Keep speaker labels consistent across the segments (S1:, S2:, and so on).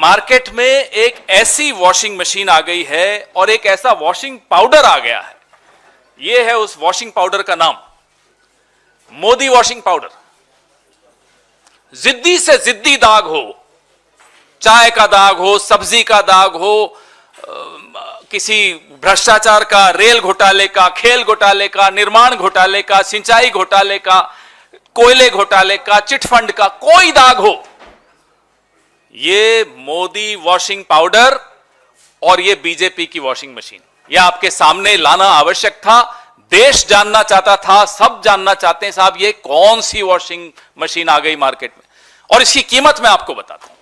S1: Market में एक ऐसी वॉशिंग मशीन आ गई है और एक ऐसा वॉशिंग पाउडर आ गया है। यह है उस वॉशिंग पाउडर का नाम, मोदी वॉशिंग पाउडर। जिद्दी से जिद्दी दाग हो, चाय का दाग हो, सब्जी का दाग हो, किसी भ्रष्टाचार का, रेल घोटाले का, खेल घोटाले का, निर्माण घोटाले का, सिंचाई घोटाले का, कोयले घोटाले का, चिटफंड का, कोई दाग हो, ये मोदी वॉशिंग पाउडर और ये बीजेपी की वॉशिंग मशीन, ये आपके सामने लाना आवश्यक था। देश जानना चाहता था, सब जानना चाहते हैं साहब ये कौन सी वॉशिंग मशीन आ गई मार्केट में, और इसकी कीमत मैं आपको बताता हूं,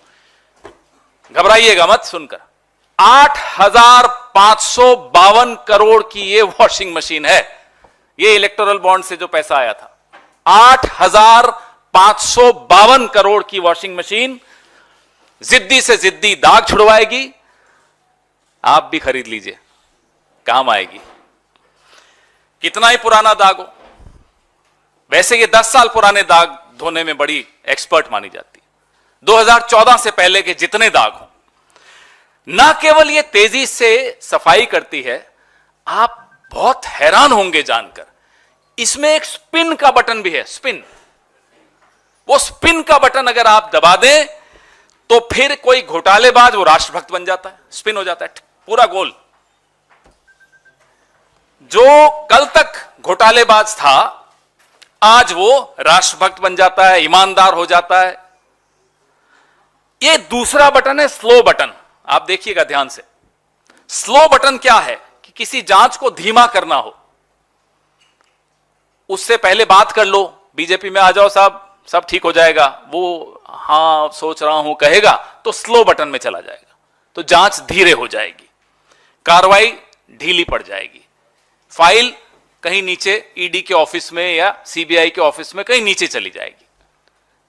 S1: घबराइएगा मत सुनकर। 8,552 करोड़ की ये वॉशिंग मशीन है। ये इलेक्टोरल बॉन्ड से जो पैसा आया था, 8,552 करोड़ की वॉशिंग मशीन जिद्दी से जिद्दी दाग छुड़वाएगी। आप भी खरीद लीजिए, काम आएगी। कितना ही पुराना दाग हो, वैसे ये 10 साल पुराने दाग धोने में बड़ी एक्सपर्ट मानी जाती है। 2014 से पहले के जितने दाग हो, ना केवल ये तेजी से सफाई करती है, आप बहुत हैरान होंगे जानकर, इसमें एक स्पिन का बटन भी है। स्पिन, वो स्पिन का बटन अगर आप दबा दें तो फिर कोई घोटालेबाज वो राष्ट्रभक्त बन जाता है, स्पिन हो जाता है पूरा गोल। जो कल तक घोटालेबाज था आज वो राष्ट्रभक्त बन जाता है, ईमानदार हो जाता है। ये दूसरा बटन है स्लो बटन, आप देखिएगा ध्यान से। स्लो बटन क्या है कि किसी जांच को धीमा करना हो, उससे पहले बात कर लो, बीजेपी में आ जाओ साहब सब ठीक हो जाएगा, वो हां सोच रहा हूं कहेगा तो स्लो बटन में चला जाएगा, तो जांच धीरे हो जाएगी, कार्रवाई ढीली पड़ जाएगी, फाइल कहीं नीचे ईडी के ऑफिस में या सीबीआई के ऑफिस में कहीं नीचे चली जाएगी।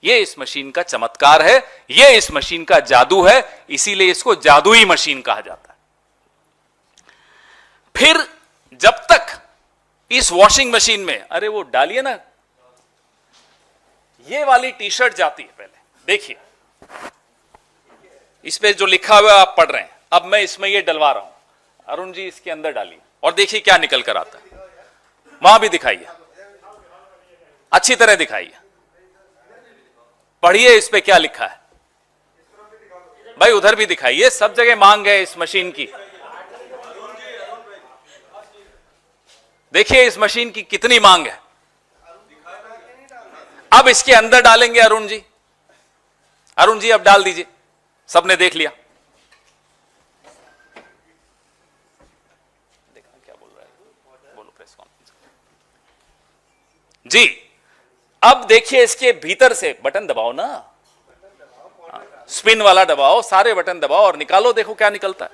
S1: यह इस मशीन का चमत्कार है, यह इस मशीन का जादू है, इसीलिए इसको जादुई मशीन कहा जाता है। फिर जब तक इस वॉशिंग मशीन में, अरे वो डालिए ना, ये वाली टी शर्ट जाती है, पहले देखिए इस पे जो लिखा हुआ है आप पढ़ रहे हैं, अब मैं इसमें ये डलवा रहा हूं, अरुण जी इसके अंदर डालिए और देखिए क्या निकल कर आता है। वहां भी दिखाइए, अच्छी तरह दिखाइए, पढ़िए इस पे क्या लिखा है भाई, उधर भी दिखाइए, सब जगह मांग है इस मशीन की। देखिए इस मशीन की कितनी मांग है। अब इसके अंदर डालेंगे अरुण जी, अरुण जी अब डाल दीजिए, सबने देख लिया। देखना क्या बोल रहा है, बोलो प्रेस कॉन्फ्रेंस जी। अब देखिए इसके भीतर से बटन दबाओ ना, स्पिन वाला दबाओ, सारे बटन दबाओ और निकालो, देखो क्या निकलता है।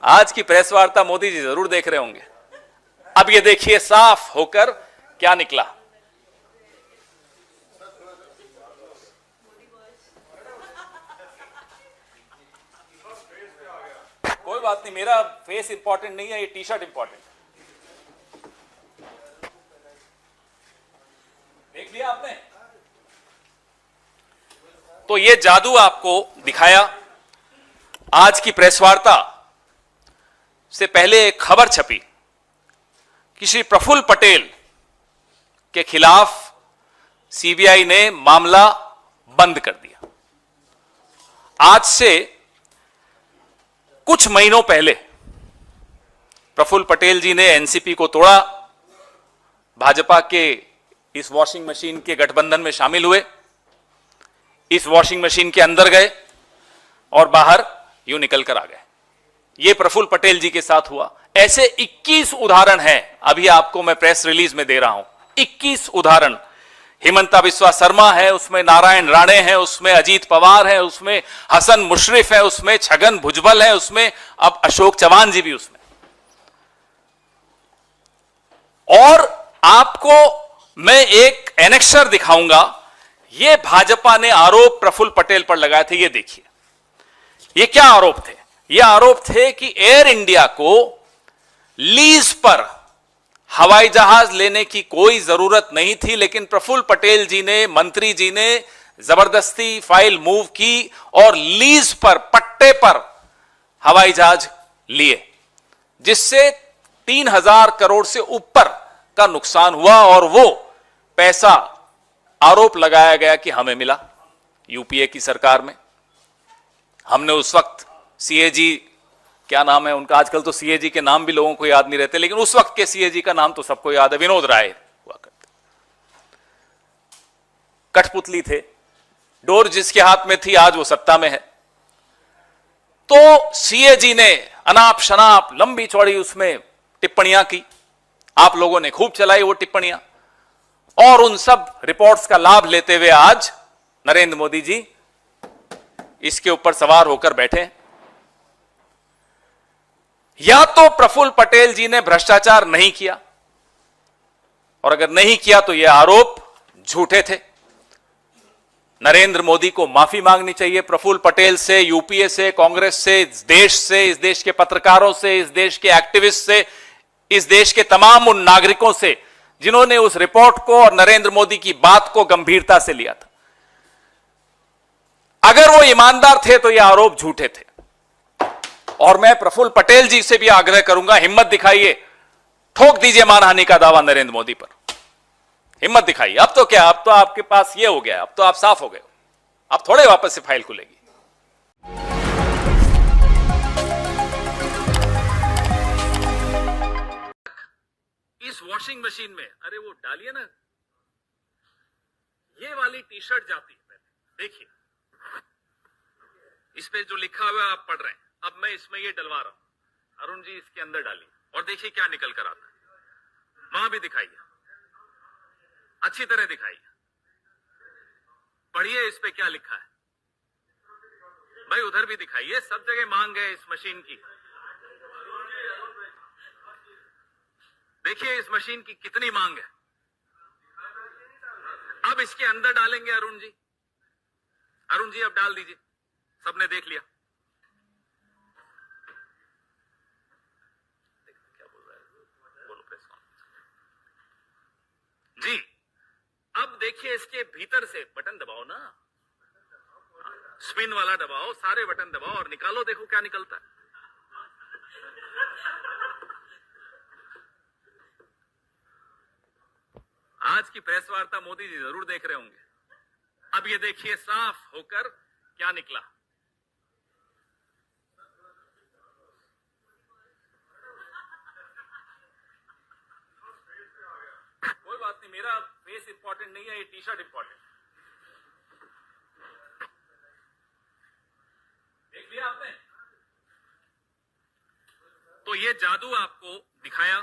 S1: आज की प्रेस वार्ता मोदी जी जरूर देख रहे होंगे। अब ये देखिए साफ होकर क्या निकला। कोई बात नहीं, मेरा फेस इंपॉर्टेंट नहीं है, ये टी शर्ट इंपॉर्टेंट है। देख लिया आपने, तो ये जादू आपको दिखाया। आज की प्रेस वार्ता से पहले एक खबर छपी कि श्री प्रफुल्ल पटेल के खिलाफ सीबीआई ने मामला बंद कर दिया। आज से कुछ महीनों पहले प्रफुल्ल पटेल जी ने एनसीपी को तोड़ा, भाजपा के इस वॉशिंग मशीन के गठबंधन में शामिल हुए, इस वॉशिंग मशीन के अंदर गए और बाहर यूं निकल कर आ गए। यह प्रफुल्ल पटेल जी के साथ हुआ। ऐसे 21 उदाहरण हैं, अभी आपको मैं प्रेस रिलीज में दे रहा हूं, 21 उदाहरण। हिमंता बिस्वा शर्मा है उसमें, नारायण राणे हैं उसमें, अजीत पवार है उसमें, हसन मुशर्रफ है उसमें, छगन भुजबल है उसमें, अब अशोक चौहान जी भी उसमें। और आपको मैं एक एनेक्सर दिखाऊंगा, यह भाजपा ने आरोप प्रफुल्ल पटेल पर लगाए थे। ये देखिए, ये क्या आरोप थे? ये आरोप थे कि एयर इंडिया को लीज पर हवाई जहाज लेने की कोई जरूरत नहीं थी, लेकिन प्रफुल्ल पटेल जी ने, मंत्री जी ने जबरदस्ती फाइल मूव की और लीज पर, पट्टे पर हवाई जहाज लिए, जिससे 3,000 करोड़ से ऊपर का नुकसान हुआ। और वो पैसा, आरोप लगाया गया कि हमें मिला यूपीए की सरकार में। हमने उस वक्त सीएजी, क्या नाम है उनका, आजकल तो सीएजी के नाम भी लोगों को याद नहीं रहते, लेकिन उस वक्त के सीएजी का नाम तो सबको याद है, विनोद राय हुआ करते। कठपुतली थे, डोर जिसके हाथ में थी आज वो सत्ता में है। तो सीएजी ने अनाप शनाप लंबी चौड़ी उसमें टिप्पणियां की, आप लोगों ने खूब चलाई वो टिप्पणियां, और उन सब रिपोर्ट्स का लाभ लेते हुए आज नरेंद्र मोदी जी इसके ऊपर सवार होकर बैठे हैं। या तो प्रफुल्ल पटेल जी ने भ्रष्टाचार नहीं किया, और अगर नहीं किया तो यह आरोप झूठे थे। नरेंद्र मोदी को माफी मांगनी चाहिए प्रफुल्ल पटेल से, यूपीए से, कांग्रेस से, इस देश के पत्रकारों से, इस देश के एक्टिविस्ट से, इस देश के तमाम उन नागरिकों से जिन्होंने उस रिपोर्ट को और नरेंद्र मोदी की बात को गंभीरता से लिया था। अगर वो ईमानदार थे तो ये आरोप झूठे थे। और मैं प्रफुल्ल पटेल जी से भी आग्रह करूंगा, हिम्मत दिखाइए, ठोक दीजिए मानहानि का दावा नरेंद्र मोदी पर, हिम्मत दिखाइए। अब तो क्या, अब तो आपके पास ये हो गया, अब तो आप साफ हो गए, अब थोड़े वापस से फाइल खुलेगी। इस वॉशिंग मशीन में, अरे वो डालिए ना, ये वाली टी शर्ट जाती है, देखिए इस पे जो लिखा हुआ है आप पढ़ रहे हैं, अब मैं इसमें ये डलवा रहा हूं, अरुण जी इसके अंदर डालिए और देखिए क्या निकल कर आता है। वहां भी दिखाइए, अच्छी तरह दिखाइए, पढ़िए इस पे क्या लिखा है भाई, उधर भी दिखाइए, सब जगह मांग है इस मशीन की। देखिए इस मशीन की कितनी मांग है। अब इसके अंदर डालेंगे अरुण जी, अरुण जी अब डाल दीजिए, सबने देख लिया। क्या बोल रहा है, बोलो प्रेस कॉन्फ्रेंस जी। अब देखिए इसके भीतर से बटन दबाओ ना, स्पिन वाला दबाओ, सारे बटन दबाओ और निकालो, देखो क्या निकलता है। आज की प्रेस वार्ता मोदी जी जरूर देख रहे होंगे। अब ये देखिए साफ होकर क्या निकला। कोई बात नहीं, मेरा फेस इंपॉर्टेंट नहीं है, ये टी शर्ट इंपॉर्टेंट। देख लिया आपने, तो ये जादू आपको दिखाया।